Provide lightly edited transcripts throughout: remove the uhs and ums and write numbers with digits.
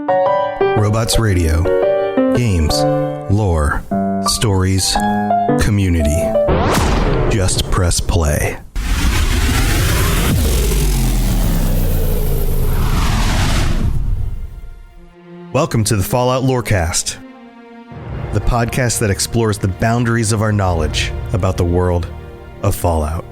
Robots Radio. Games, lore, stories, community. Just press play. Welcome to the Fallout Lorecast, the podcast that explores the boundaries of our knowledge about the world of Fallout.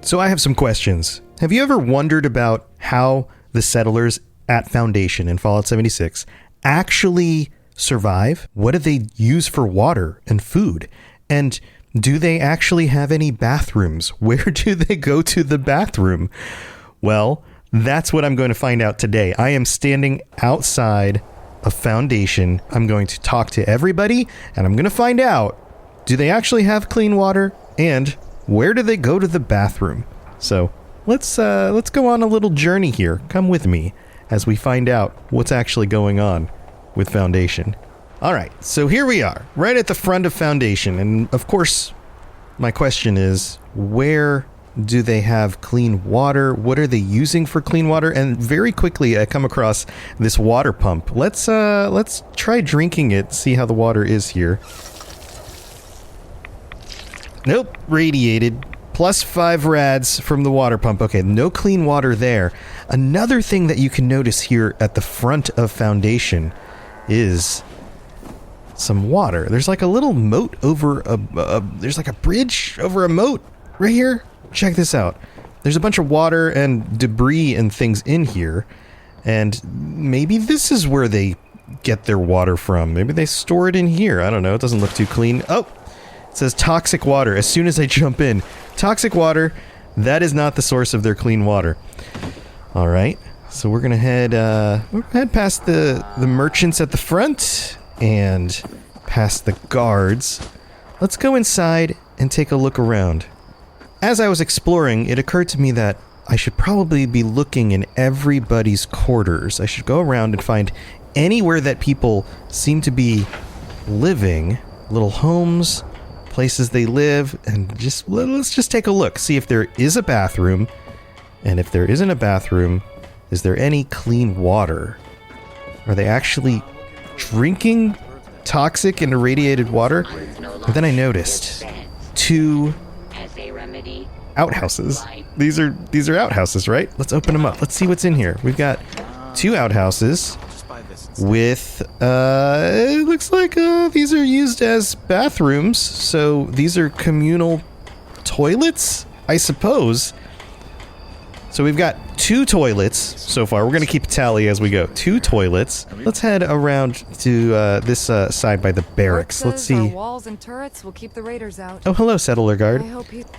So I have some questions. Have you ever wondered about how the settlers at Foundation in Fallout 76 actually survive? What do they use for water and food? And do they actually have any bathrooms? Where do they go to the bathroom? Well, that's what I'm going to find out today. I am standing outside of Foundation. I'm going to talk to everybody, and I'm going to find out, do they actually have clean water? And where do they go to the bathroom? So let's go on a little journey here. Come with me as we find out what's actually going on with Foundation. All right, so here we are, right at the front of Foundation. And of course, my question is, where do they have clean water? What are they using for clean water? And very quickly, I come across this water pump. Let's try drinking it, see how the water is here. Nope, radiated. +5 rads from the water pump. Okay, no clean water there. Another thing that you can notice here at the front of Foundation is some water. There's like a little moat over there's like a bridge over a moat right here. Check this out. There's a bunch of water and debris and things in here, and maybe this is where they get their water from. Maybe they store it in here. I don't know. It doesn't look too clean. Oh, it says toxic water. As soon as I jump in, toxic water. That is not the source of their clean water. All right. So we're gonna head past the merchants at the front and past the guards. Let's go inside and take a look around. As I was exploring, it occurred to me that I should probably be looking in everybody's quarters. I should go around and find anywhere that people seem to be living, little homes, places they live, and let's just take a look, see if there is a bathroom, and if there isn't a bathroom, is there any clean water? Are they actually drinking toxic and irradiated water? And then I noticed 2 outhouses. These are outhouses, right? Let's open them up. Let's see what's in here. We've got 2 outhouses with it looks like these are used as bathrooms. So these are communal toilets, I suppose. So we've got 2 toilets so far. We're going to keep a tally as we go. 2 toilets. Let's head around to this side by the barracks. Let's see. Walls and turrets will keep the raiders out. Oh, hello, Settler Guard.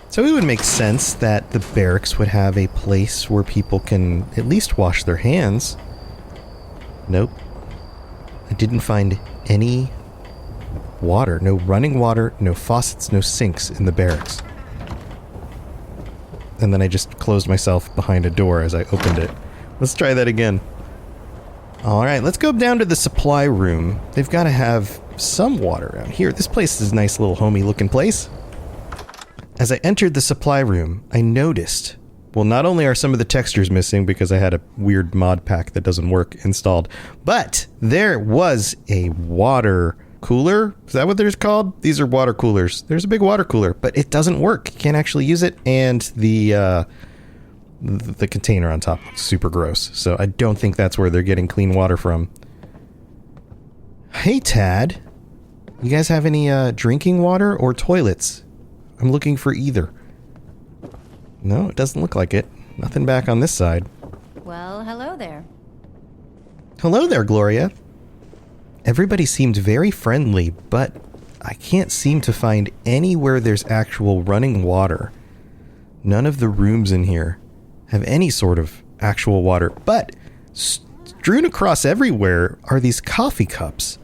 So it would make sense that the barracks would have a place where people can at least wash their hands. Nope. I didn't find any water. No running water, no faucets, no sinks in the barracks. And then I just closed myself behind a door as I opened it. Let's try that again. Alright, let's go down to the supply room. They've got to have some water out here. This place is a nice little homey looking place. As I entered the supply room, I noticed, well, not only are some of the textures missing because I had a weird mod pack that doesn't work installed, but there was a water cooler. Is that what they're called? These are water coolers. There's a big water cooler, but it doesn't work. You can't actually use it, and the container on top looks super gross. So I don't think that's where they're getting clean water from. Hey, Tad. You guys have any drinking water or toilets? I'm looking for either. No, it doesn't look like it. Nothing back on this side. Well, hello there. Hello there, Gloria. Everybody seemed very friendly, but I can't seem to find anywhere there's actual running water. None of the rooms in here have any sort of actual water, but strewn across everywhere are these coffee cups.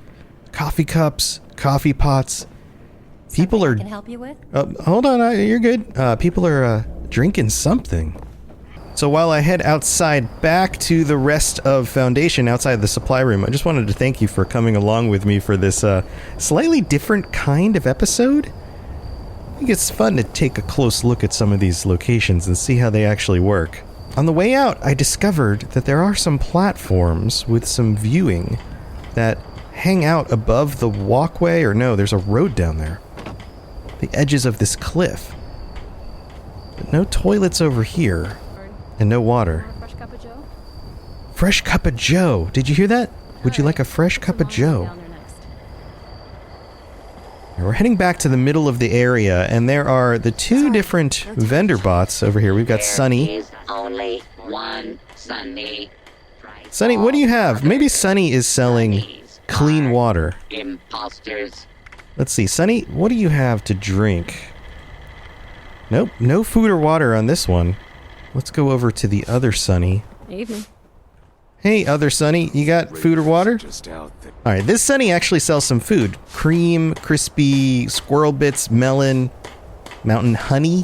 Coffee cups, coffee pots. People Something are... I can help you with? Hold on, you're good. People are drinking something. So while I head outside back to the rest of Foundation outside the supply room, I just wanted to thank you for coming along with me for this slightly different kind of episode. I think it's fun to take a close look at some of these locations and see how they actually work. On the way out, I discovered that there are some platforms with some viewing that hang out above the walkway, or no, there's a road down there. The edges of this cliff. But no toilets over here. And no water. Fresh cup of joe? Fresh cup of joe. Did you hear that? Would you like a fresh cup of joe? We're heading back to the middle of the area, and there are the two different vendor bots over here. We've got Sunny. There is only one Sunny. Sunny, what do you have? Maybe Sunny is selling clean water. Imposters. Let's see. Sunny, what do you have to drink? Nope, no food or water on this one. Let's go over to the other Sunny. Evening. Hey, other Sunny, you got food or water? Alright, this Sunny actually sells some food. Cream, crispy, squirrel bits, melon, mountain honey,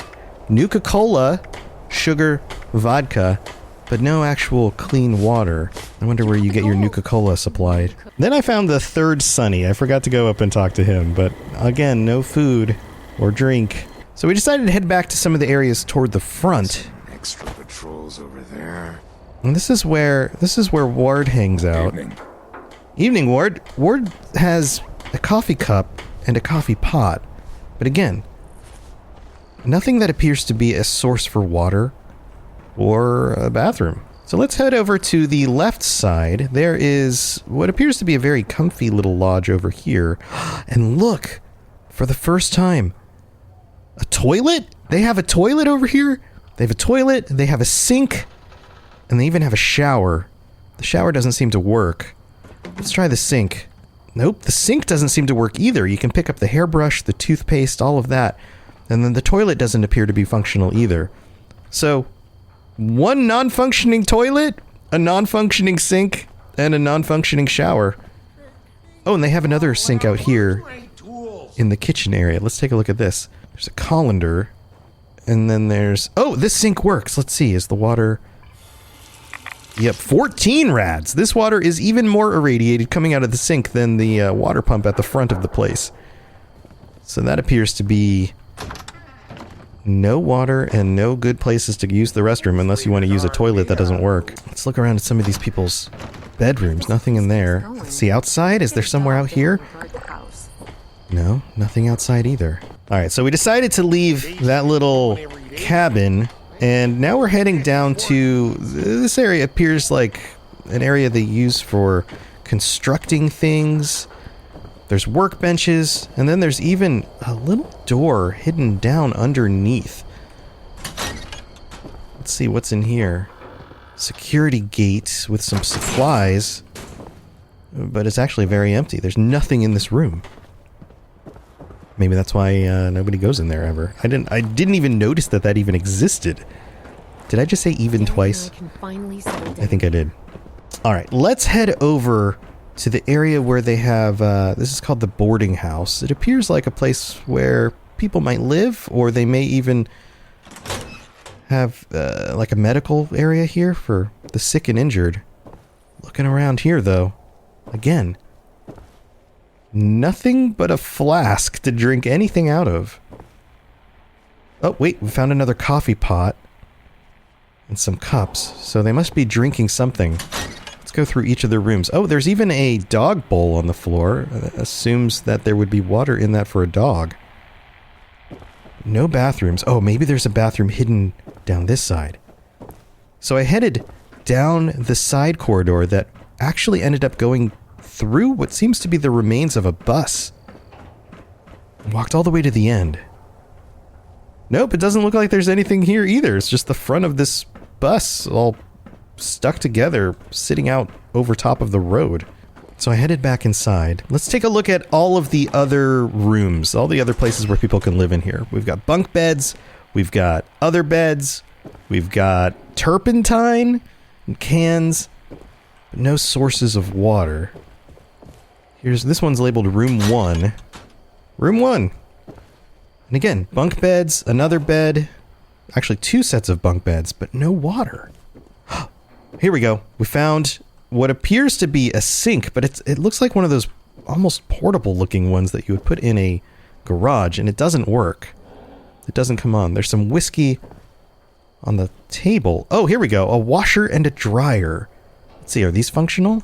Nuka-Cola, sugar, vodka, but no actual clean water. I wonder where you get your Nuka-Cola supplied. Then I found the third Sunny. I forgot to go up and talk to him, but again, no food or drink. So we decided to head back to some of the areas toward the front. Extra patrols over there. And this is where Ward hangs out. Evening, Ward. Ward has a coffee cup and a coffee pot. But again, nothing that appears to be a source for water or a bathroom. So let's head over to the left side. There is what appears to be a very comfy little lodge over here. And look, for the first time, a toilet? They have a toilet over here? They have a toilet, they have a sink, and they even have a shower. The shower doesn't seem to work. Let's try the sink. Nope, the sink doesn't seem to work either. You can pick up the hairbrush, the toothpaste, all of that. And then the toilet doesn't appear to be functional either. So, one non-functioning toilet, a non-functioning sink, and a non-functioning shower. Oh, and they have another sink out here in the kitchen area. Let's take a look at this. There's a colander. And then there's... Oh, this sink works. Let's see. Is the water... Yep, 14 rads. This water is even more irradiated coming out of the sink than the water pump at the front of the place. So that appears to be no water and no good places to use the restroom unless you want to use a toilet that doesn't work. Let's look around at some of these people's bedrooms. Nothing in there. Let's see, outside? Is there somewhere out here? No, nothing outside either. Alright, so we decided to leave that little cabin, and now we're heading down to... This area appears like an area they use for constructing things. There's workbenches, and then there's even a little door hidden down underneath. Let's see what's in here. Security gate with some supplies, but it's actually very empty. There's nothing in this room. Maybe that's why nobody goes in there ever. I didn't even notice that even existed. Did I just say even twice? I think I did. Alright, let's head over to the area where they have, this is called the boarding house. It appears like a place where people might live, or they may even have, like a medical area here for the sick and injured. Looking around here, though, again, nothing but a flask to drink anything out of. Oh, wait, we found another coffee pot and some cups, so they must be drinking something. Let's go through each of their rooms. Oh, there's even a dog bowl on the floor. That assumes that there would be water in that for a dog. No bathrooms. Oh, maybe there's a bathroom hidden down this side. So I headed down the side corridor that actually ended up going through what seems to be the remains of a bus. Walked all the way to the end. Nope, it doesn't look like there's anything here either. It's just the front of this bus all stuck together, sitting out over top of the road. So I headed back inside. Let's take a look at all of the other rooms, all the other places where people can live in here. We've got bunk beds, we've got other beds, we've got turpentine, and cans, but no sources of water. This one's labeled room 1. Room 1. And again, bunk beds, another bed, actually 2 sets of bunk beds, but no water. Here we go. We found what appears to be a sink, but it looks like one of those almost portable looking ones that you would put in a garage, and it doesn't work. It doesn't come on. There's some whiskey on the table. Oh, here we go. A washer and a dryer. Let's see, are these functional?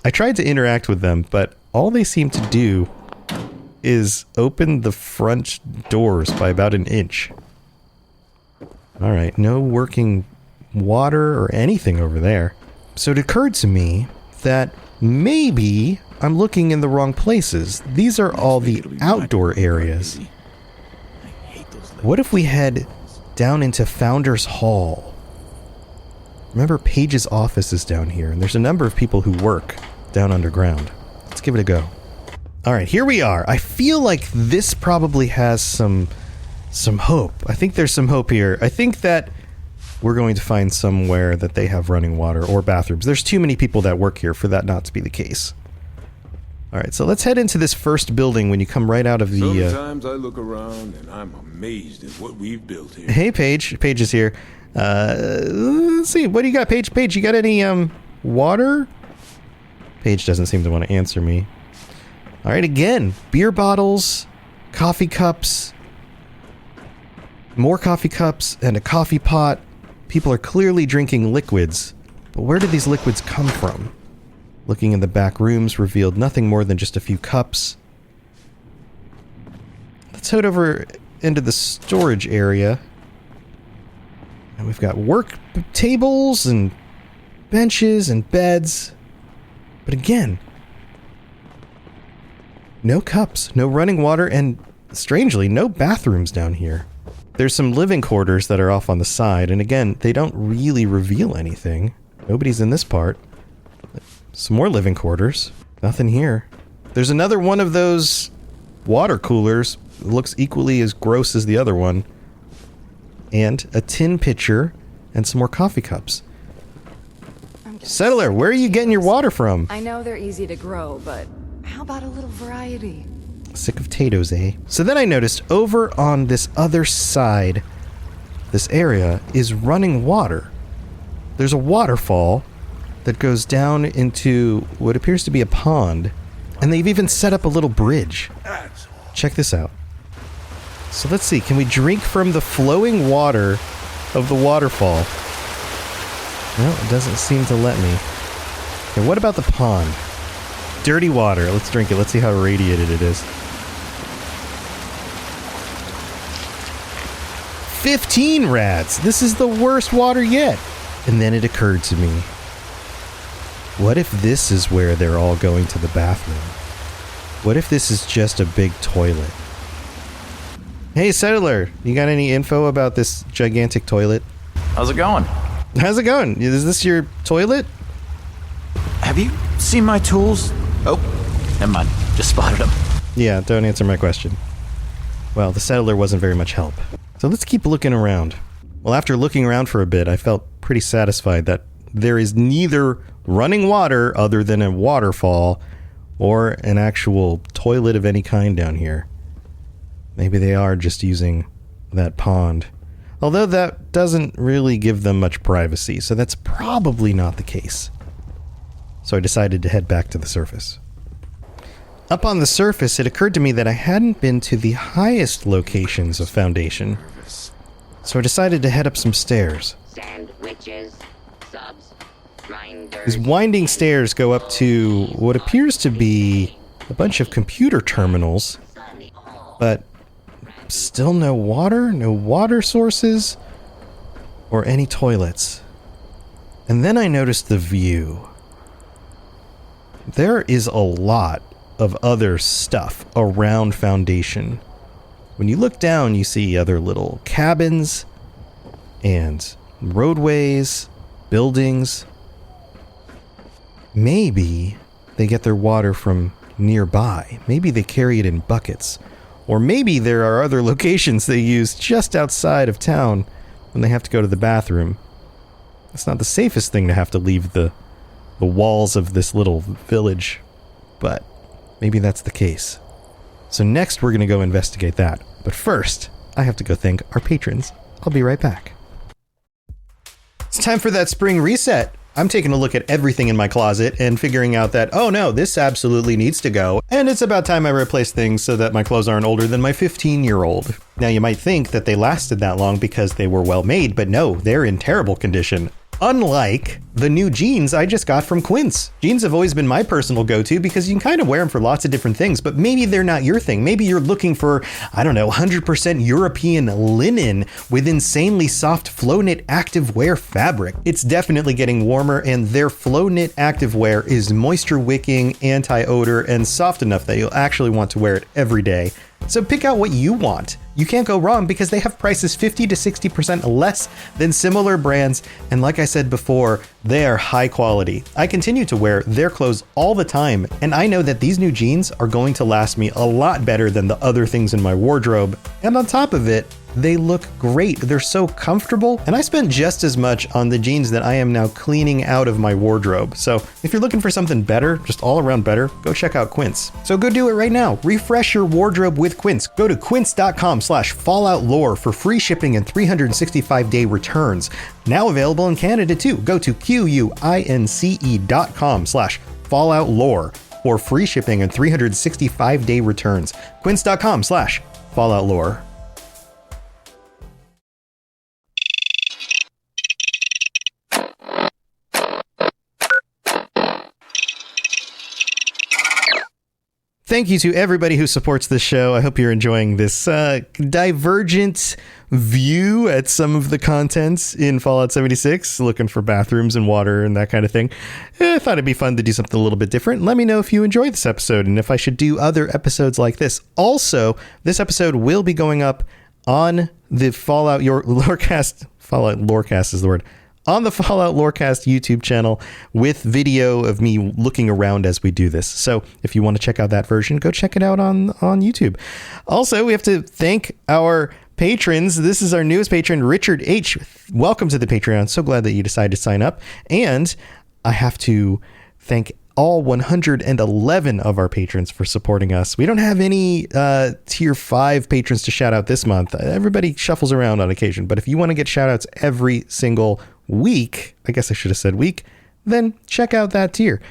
I tried to interact with them, but all they seem to do is open the front doors by about an inch. Alright, no working water or anything over there. So it occurred to me that maybe I'm looking in the wrong places. These are all the outdoor areas. What if we head down into Founders Hall? Remember, Paige's office is down here, and there's a number of people who work down underground. Let's give it a go. Alright, here we are. I feel like this probably has some hope. I think there's some hope here. I think that we're going to find somewhere that they have running water or bathrooms. There's too many people that work here for that not to be the case. Alright, so let's head into this first building when you come right out of the... Sometimes I look around and I'm amazed at what we've built here. Hey, Paige. Paige is here. Let's see. What do you got, Paige? Paige, you got any, water? Paige doesn't seem to want to answer me. Alright, again. Beer bottles, coffee cups, more coffee cups, and a coffee pot. People are clearly drinking liquids. But where did these liquids come from? Looking in the back rooms revealed nothing more than just a few cups. Let's head over into the storage area. And we've got work tables and benches and beds. But again, no cups, no running water, and strangely, no bathrooms down here. There's some living quarters that are off on the side, and again, they don't really reveal anything. Nobody's in this part. Some more living quarters. Nothing here. There's another one of those water coolers. It looks equally as gross as the other one. And a tin pitcher and some more coffee cups. Settler, where are you getting your water from? I know they're easy to grow, but how about a little variety? Sick of potatoes, eh? So then I noticed over on this other side, this area is running water. There's a waterfall that goes down into what appears to be a pond, and they've even set up a little bridge. Check this out. So let's see, can we drink from the flowing water of the waterfall? No, it doesn't seem to let me. Okay, what about the pond? Dirty water. Let's drink it. Let's see how irradiated it is. 15 rads! This is the worst water yet! And then it occurred to me. What if this is where they're all going to the bathroom? What if this is just a big toilet? Hey, Settler, you got any info about this gigantic toilet? How's it going? How's it going? Is this your toilet? Have you seen my tools? Oh, never mind. Just spotted them. Yeah, don't answer my question. Well, the Settler wasn't very much help. So let's keep looking around. Well, after looking around for a bit, I felt pretty satisfied that there is neither running water other than a waterfall or an actual toilet of any kind down here. Maybe they are just using that pond. Although that doesn't really give them much privacy, so that's probably not the case. So I decided to head back to the surface. Up on the surface, it occurred to me that I hadn't been to the highest locations of Foundation. So I decided to head up some stairs. Sandwiches, subs, grinders. These winding stairs go up to what appears to be a bunch of computer terminals, but still no water sources, or any toilets. And then I noticed the view. There is a lot of other stuff around Foundation. When you look down, you see other little cabins and roadways, buildings. Maybe they get their water from nearby. Maybe they carry it in buckets. Or maybe there are other locations they use just outside of town when they have to go to the bathroom. It's not the safest thing to have to leave the walls of this little village, but maybe that's the case. So next we're going to go investigate that. But first, I have to go thank our patrons. I'll be right back. It's time for that spring reset. I'm taking a look at everything in my closet and figuring out that, oh no, this absolutely needs to go. And it's about time I replace things so that my clothes aren't older than my 15-year-old. Now you might think that they lasted that long because they were well made, but no, they're in terrible condition. Unlike the new jeans I just got from Quince. Jeans have always been my personal go-to because you can kind of wear them for lots of different things, but maybe they're not your thing. Maybe you're looking for, 100% European linen with insanely soft flow knit activewear fabric. It's definitely getting warmer, and their flow knit activewear is moisture wicking, anti-odor, and soft enough that you'll actually want to wear it every day. So pick out what you want. You can't go wrong because they have prices 50 to 60% less than similar brands. And like I said before, they are high quality. I continue to wear their clothes all the time, and I know that these new jeans are going to last me a lot better than the other things in my wardrobe. And on top of it, they look great. They're so comfortable, and I spent just as much on the jeans that I am now cleaning out of my wardrobe. So if you're looking for something better, just all around better, go check out Quince. So go do it right now. Refresh your wardrobe with Quince. Go to quince.com/falloutlore for free shipping and 365-day returns. Now available in Canada too. Go to quince.com/falloutlore for free shipping and 365-day returns. Quince.com/falloutlore. Thank you to everybody who supports this show. I hope you're enjoying this divergent view at some of the contents in Fallout 76, looking for bathrooms and water and that kind of thing. I thought it'd be fun to do something a little bit different. Let me know if you enjoyed this episode and if I should do other episodes like this. Also, this episode will be going up on the Fallout Lorecast. Fallout Lorecast is the word. On the Fallout Lorecast YouTube channel with video of me looking around as we do this. So if you want to check out that version, go check it out on YouTube. Also, we have to thank our patrons. This is our newest patron, Richard H. Welcome to the Patreon. So glad that you decided to sign up. And I have to thank all 111 of our patrons for supporting us. We don't have any tier 5 patrons to shout out this month. Everybody shuffles around on occasion, but if you want to get shout outs every single week, I guess I should have said week, then check out that tier.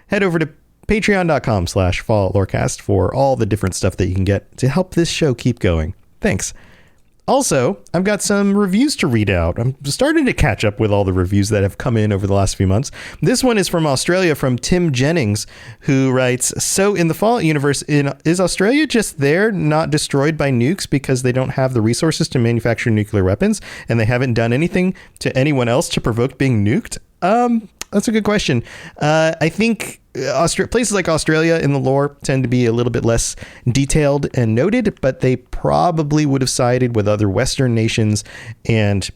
Head over to patreon.com/falloutlorecast for all the different stuff that you can get to help this show keep going. Thanks. Also, I've got some reviews to read out. I'm starting to catch up with all the reviews that have come in over the last few months. This one is from Australia, from Tim Jennings, who writes, so in the Fallout universe, is Australia just there, not destroyed by nukes because they don't have the resources to manufacture nuclear weapons, and they haven't done anything to anyone else to provoke being nuked? That's a good question. I think places like Australia in the lore tend to be a little bit less detailed and noted, but they probably would have sided with other Western nations and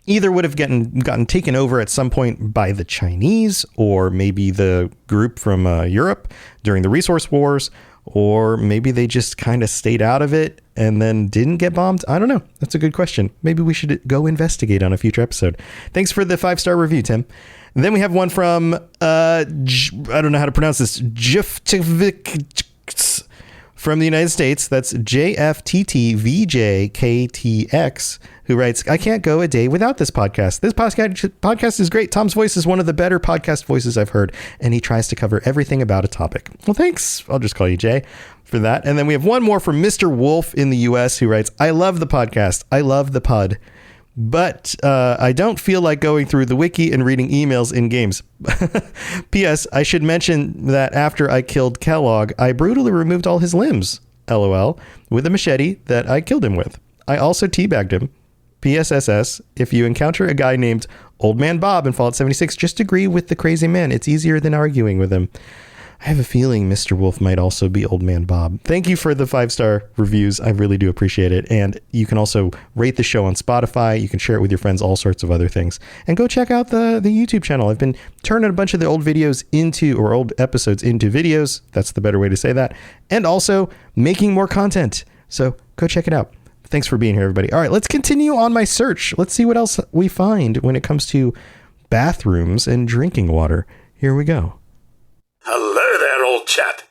either would have gotten taken over at some point by the Chinese, or maybe the group from Europe during the resource wars, or maybe they just kind of stayed out of it and then didn't get bombed. I don't know. That's a good question. Maybe we should go investigate on a future episode. Thanks for the 5-star review, Tim. And then we have one from, I don't know how to pronounce this, from the United States. That's JFTTVJKTX, who writes, I can't go a day without this podcast. This podcast is great. Tom's voice is one of the better podcast voices I've heard, and he tries to cover everything about a topic. Well, thanks. I'll just call you Jay for that. And then we have one more from Mr. Wolf in the US, who writes, I love the podcast. I love the pod. But I don't feel like going through the wiki and reading emails in games. P.S. I should mention that after I killed Kellogg, I brutally removed all his limbs, LOL, with a machete that I killed him with. I also teabagged him. PSSS, if you encounter a guy named Old Man Bob in Fallout 76, just agree with the crazy man. It's easier than arguing with him. I have a feeling Mr. Wolf might also be Old Man Bob. Thank you for the 5-star reviews. I really do appreciate it. And you can also rate the show on Spotify. You can share it with your friends, all sorts of other things. And go check out the YouTube channel. I've been turning a bunch of the old videos or old episodes into videos. That's the better way to say that. And also making more content. So go check it out. Thanks for being here, everybody. All right, let's continue on my search. Let's see what else we find when it comes to bathrooms and drinking water. Here we go. Hello there, old chap.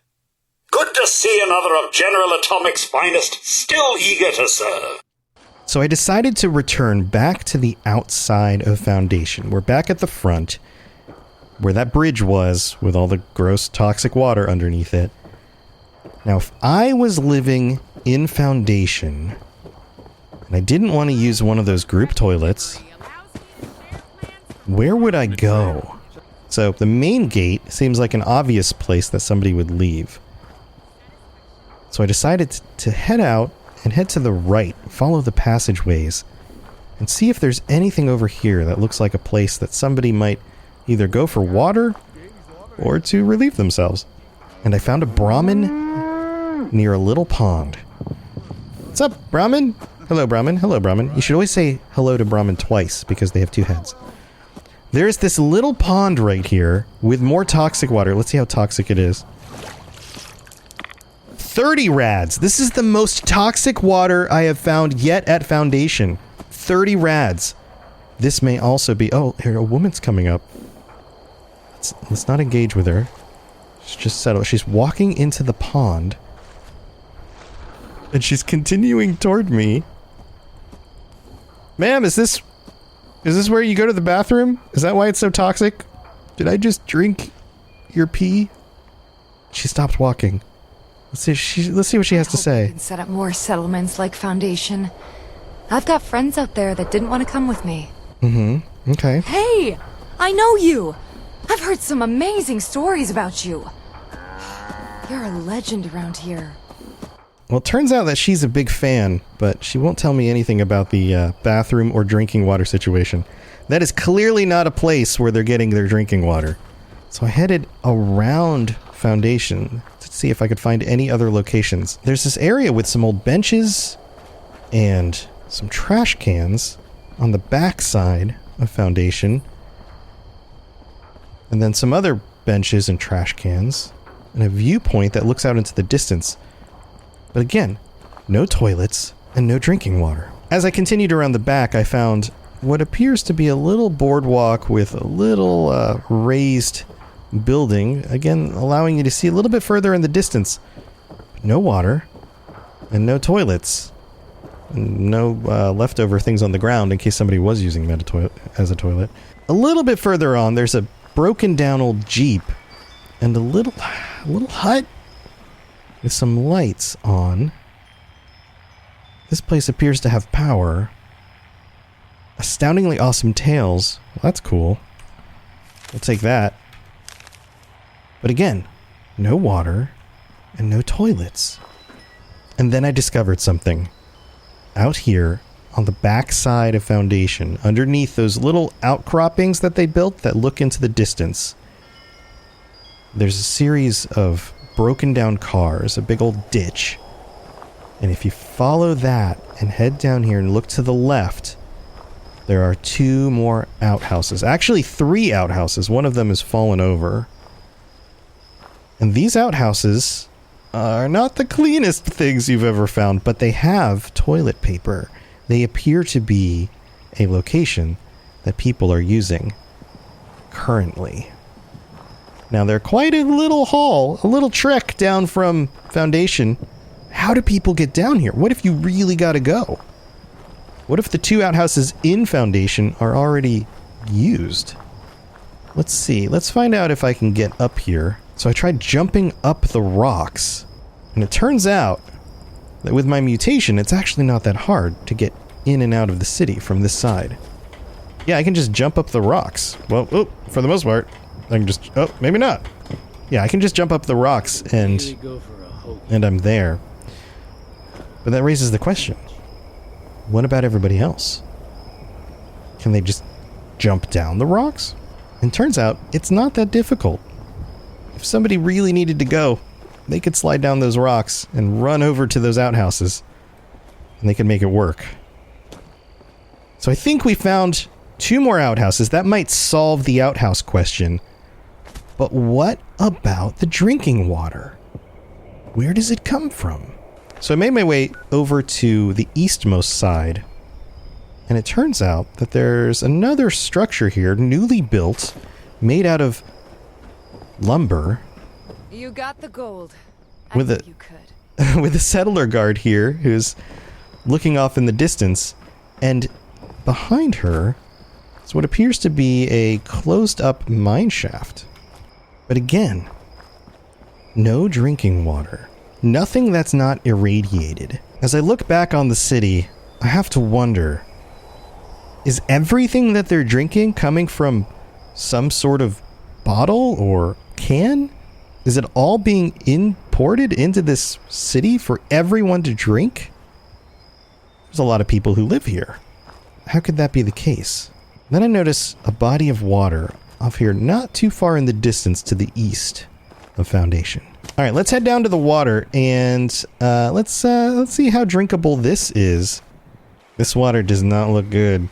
Good to see another of General Atomic's finest, still eager to serve. So I decided to return back to the outside of Foundation. We're back at the front, where that bridge was with all the gross toxic water underneath it. Now, if I was living in Foundation and I didn't want to use one of those group toilets, where would I go? So the main gate seems like an obvious place that somebody would leave. So I decided to head out and head to the right, follow the passageways, and see if there's anything over here that looks like a place that somebody might either go for water or to relieve themselves. And I found a Brahmin near a little pond. What's up, Brahmin? Hello, Brahmin. Hello, Brahmin. You should always say hello to Brahmin twice because they have two heads. There's this little pond right here with more toxic water. Let's see how toxic it is. 30 rads. This is the most toxic water I have found yet at Foundation. 30 rads. This may also be... Oh, here, a woman's coming up. Let's not engage with her. She's just settled. She's walking into the pond. And she's continuing toward me. Ma'am, is this where you go to the bathroom? Is that why it's so toxic? Did I just drink your pee? She stopped walking. Let's see what she has to say. We can set up more settlements like Foundation. I've got friends out there that didn't want to come with me. Mm-hmm. Okay. Hey! I know you! I've heard some amazing stories about you. You're a legend around here. Well, it turns out that she's a big fan, but she won't tell me anything about the bathroom or drinking water situation. That is clearly not a place where they're getting their drinking water. So I headed around Foundation to see if I could find any other locations. There's this area with some old benches and some trash cans on the back side of Foundation. And then some other benches and trash cans. And a viewpoint that looks out into the distance. But again, no toilets and no drinking water. As I continued around the back, I found what appears to be a little boardwalk with a little raised building, again allowing you to see a little bit further in the distance. No water and no toilets. And no leftover things on the ground in case somebody was using that as a toilet. A little bit further on, there's a broken down old Jeep and a little hut with some lights on. This place appears to have power. Astoundingly awesome tails. Well, that's cool. We'll take that. But again, no water and no toilets. And then I discovered something. Out here on the back side of Foundation, underneath those little outcroppings that they built that look into the distance, there's a series of broken down cars, a big old ditch. And if you follow that and head down here and look to the left, there are 2 more outhouses. Actually, 3 outhouses. One of them is fallen over. And these outhouses are not the cleanest things you've ever found, but they have toilet paper. They appear to be a location that people are using currently. Now, they're quite a little haul, a little trek down from Foundation. How do people get down here? What if you really gotta go? What if the 2 outhouses in Foundation are already used? Let's see. Let's find out if I can get up here. So I tried jumping up the rocks, and it turns out that with my mutation, it's actually not that hard to get in and out of the city from this side. Yeah, I can just jump up the rocks. Well, for the most part, I can just... Oh, maybe not. Yeah, I can just jump up the rocks and I'm there. But that raises the question. What about everybody else? Can they just jump down the rocks? And turns out, it's not that difficult. If somebody really needed to go, they could slide down those rocks and run over to those outhouses. And they could make it work. So I think we found 2 more outhouses. That might solve the outhouse question. But what about the drinking water? Where does it come from? So I made my way over to the eastmost side. And it turns out that there's another structure here, newly built, made out of lumber. You got the gold. With I a knew you could. with a settler guard here who's looking off in the distance, and behind her It's what appears to be a closed-up mine shaft. But again, no drinking water. Nothing that's not irradiated. As I look back on the city, I have to wonder, is everything that they're drinking coming from some sort of bottle or can? Is it all being imported into this city for everyone to drink? There's a lot of people who live here. How could that be the case? Then I notice a body of water off here not too far in the distance to the east of Foundation. All right, let's head down to the water and let's see how drinkable this is. This water does not look good.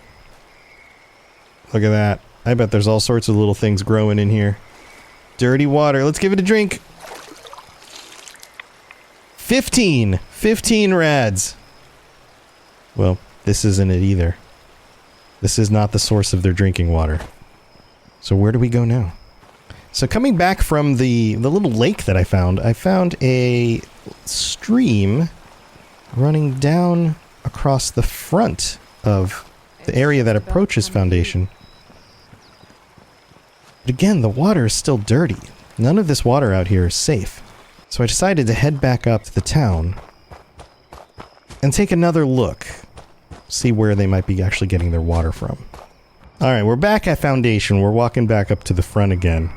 Look at that. I bet there's all sorts of little things growing in here. Dirty water. Let's give it a drink. 15 rads. Well, this isn't it either. This is not the source of their drinking water. So where do we go now? So coming back from the little lake that I found a stream running down across the front of the area that approaches Foundation. But again, the water is still dirty. None of this water out here is safe. So I decided to head back up to the town and take another look. See where they might be actually getting their water from. Alright, we're back at Foundation. We're walking back up to the front again.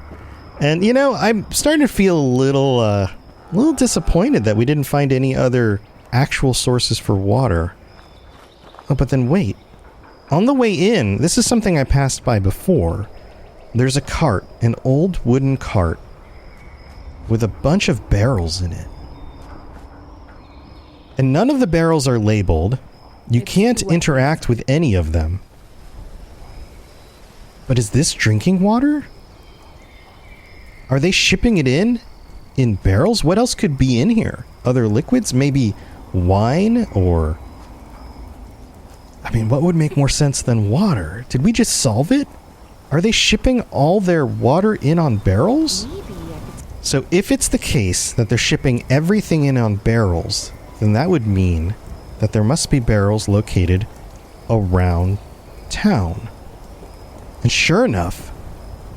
And, you know, I'm starting to feel a little disappointed that we didn't find any other actual sources for water. Oh, but then wait. On the way in, this is something I passed by before. There's a cart, an old wooden cart, with a bunch of barrels in it. And none of the barrels are labeled. You can't interact with any of them. But is this drinking water? Are they shipping it in barrels? What else could be in here? Other liquids? Maybe wine or... I mean, what would make more sense than water? Did we just solve it? Are they shipping all their water in on barrels? So if it's the case that they're shipping everything in on barrels, then that would mean that there must be barrels located around town. And sure enough,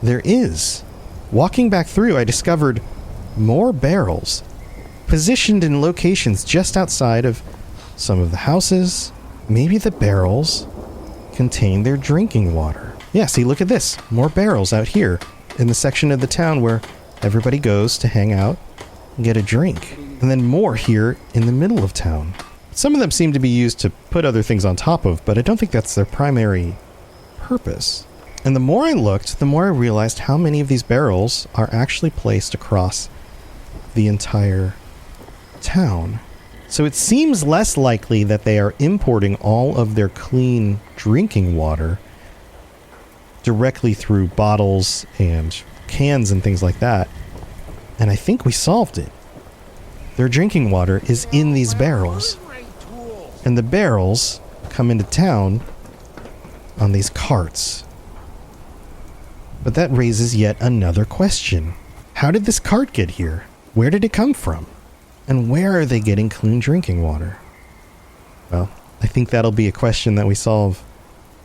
there is. Walking back through, I discovered more barrels positioned in locations just outside of some of the houses. Maybe the barrels contain their drinking water. Yeah, see, look at this. More barrels out here in the section of the town where everybody goes to hang out and get a drink. And then more here in the middle of town. Some of them seem to be used to put other things on top of, but I don't think that's their primary purpose. And the more I looked, the more I realized how many of these barrels are actually placed across the entire town. So it seems less likely that they are importing all of their clean drinking water directly through bottles and cans and things like that. And I think we solved it. Their drinking water is in these barrels. And the barrels come into town on these carts. But that raises yet another question. How did this cart get here? Where did it come from? And where are they getting clean drinking water? Well, I think that'll be a question that we solve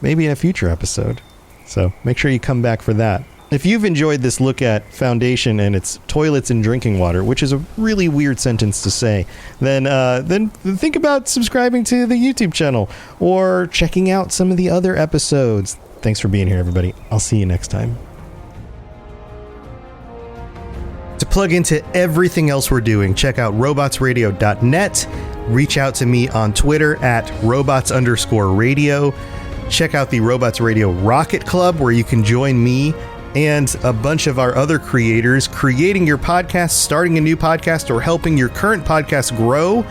maybe in a future episode. So make sure you come back for that. If you've enjoyed this look at Foundation and its toilets and drinking water, which is a really weird sentence to say, then think about subscribing to the YouTube channel or checking out some of the other episodes. Thanks for being here, everybody. I'll see you next time. To plug into everything else we're doing, check out robotsradio.net. Reach out to me on Twitter at robots_radio. Check out the Robots Radio Rocket Club, where you can join me and a bunch of our other creators creating your podcast, starting a new podcast, or helping your current podcast grow.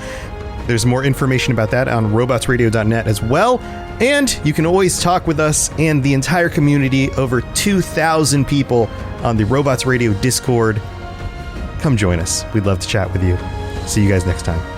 There's more information about that on robotsradio.net as well. And you can always talk with us and the entire community, over 2,000 people on the Robots Radio Discord. Come join us. We'd love to chat with you. See you guys next time.